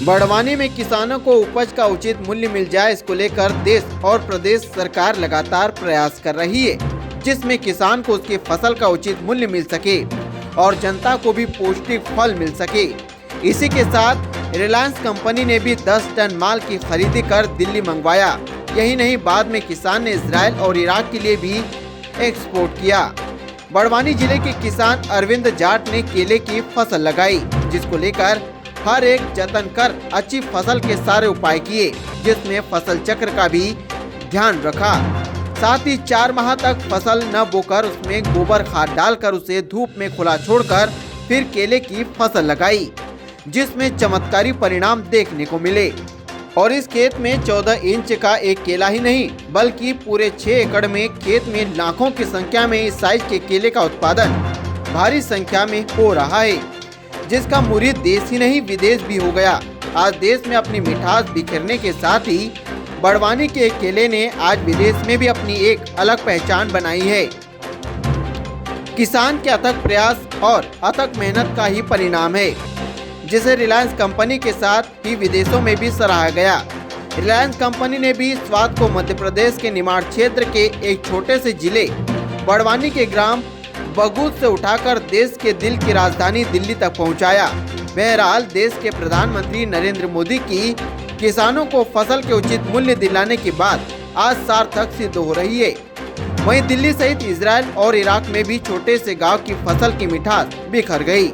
बड़वानी में किसानों को उपज का उचित मूल्य मिल जाए, इसको लेकर देश और प्रदेश सरकार लगातार प्रयास कर रही है, जिसमें किसान को उसकी फसल का उचित मूल्य मिल सके और जनता को भी पौष्टिक फल मिल सके। इसी के साथ रिलायंस कंपनी ने भी 10 टन माल की खरीदी कर दिल्ली मंगवाया। यही नहीं, बाद में किसान ने इजराइल और इराक के लिए भी एक्सपोर्ट किया। बड़वानी जिले के किसान अरविंद जाट ने केले की फसल लगाई, जिसको लेकर हर एक जतन कर अच्छी फसल के सारे उपाय किए, जिसमें फसल चक्र का भी ध्यान रखा। साथ ही 4 माह तक फसल न बोकर उसमें गोबर खाद डालकर उसे धूप में खुला छोड़कर फिर केले की फसल लगाई, जिसमें चमत्कारी परिणाम देखने को मिले। और इस खेत में 14 इंच का एक केला ही नहीं, बल्कि पूरे 6 एकड़ में खेत में लाखों की संख्या में इस साइज के केले का उत्पादन भारी संख्या में हो रहा है, जिसका मुरीद देश ही नहीं विदेश भी हो गया। आज देश में अपनी मिठास बिखेरने के साथ ही बड़वानी के केले ने आज विदेश में भी अपनी एक अलग पहचान बनाई है। किसान के अथक प्रयास और अथक मेहनत का ही परिणाम है, जिसे रिलायंस कंपनी के साथ ही विदेशों में भी सराहा गया। रिलायंस कंपनी ने भी स्वाद को मध्य प्रदेश के निमाड़ क्षेत्र के एक छोटे से जिले बड़वानी के ग्राम बगूत से उठाकर देश के दिल की राजधानी दिल्ली तक पहुंचाया। बहरहाल देश के प्रधानमंत्री नरेंद्र मोदी की किसानों को फसल के उचित मूल्य दिलाने की बात आज सार्थक सिद्ध हो रही है। वहीं दिल्ली सहित इजराइल और इराक में भी छोटे से गांव की फसल की मिठास बिखर गई।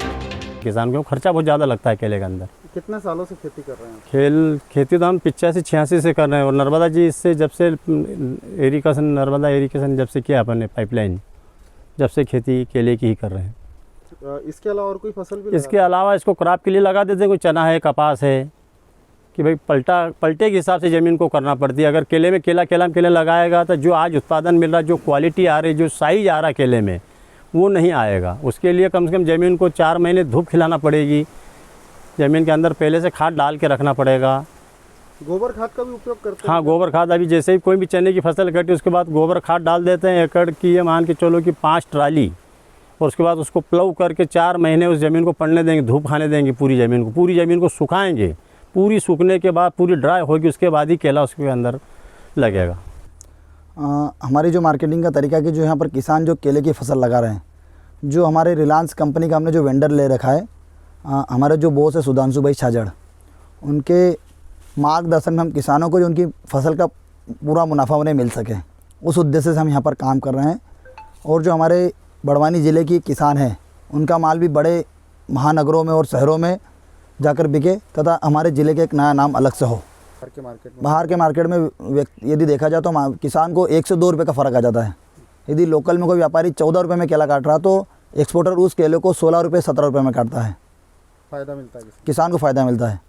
किसान को खर्चा बहुत ज़्यादा लगता है केले के अंदर। कितने सालों से खेती कर रहे हैं? खेती तो हम 85-86 से कर रहे हैं। और नर्मदा जी इससे जब से नर्मदा इरिगेशन जब से किया अपन ने पाइपलाइन, जब से खेती केले की ही कर रहे हैं। इसके अलावा और कोई फसल भी? इसके अलावा इसको क्रॉप के लिए लगा देते हैं, कोई चना है, कपास है, कि भाई पलटे के हिसाब से ज़मीन को करना पड़ती है। अगर केले में केला लगाएगा तो जो आज उत्पादन मिल रहा, जो क्वालिटी आ रही, जो साइज आ रहा केले में, वो नहीं आएगा। उसके लिए कम से कम ज़मीन को 4 महीने धूप खिलाना पड़ेगी। ज़मीन के अंदर पहले से खाद डाल के रखना पड़ेगा। गोबर खाद का भी उपयोग करते हैं? हाँ, गोबर खाद अभी जैसे ही कोई भी चने की फसल कटी उसके बाद गोबर खाद डाल देते हैं। एकड़ की ये मान के चलो कि 5 ट्राली, और उसके बाद उसको प्लव करके 4 महीने उस ज़मीन को पड़ने देंगे, धूप खाने देंगे पूरी ज़मीन को सुखाएंगे। पूरी सूखने के बाद पूरी ड्राई होगी, उसके बाद ही केला उसके अंदर लगेगा। हमारी जो मार्केटिंग का तरीका कि जो यहाँ पर किसान जो केले की फसल लगा रहे हैं, जो हमारे रिलायंस कंपनी का हमने जो वेंडर ले रखा है, हमारे जो बॉस है सुधांशु भाई छाजड़, उनके मार्गदर्शन में हम किसानों को जो उनकी फसल का पूरा मुनाफा उन्हें मिल सके, उस उद्देश्य से हम यहाँ पर काम कर रहे हैं। और जो हमारे बड़वानी ज़िले की किसान हैं, उनका माल भी बड़े महानगरों में और शहरों में जाकर बिके तथा हमारे ज़िले के एक नया नाम अलग से हो। बाहर के मार्केट में यदि देखा जाए तो किसान को 1 से 2 रुपये का फ़र्क आ जाता है। यदि लोकल में कोई व्यापारी 14 रुपये में केला काट रहा तो एक्सपोर्टर उस केले को 16 रुपये 17 रुपये में काटता है। फ़ायदा मिलता है, किसान को फ़ायदा मिलता है।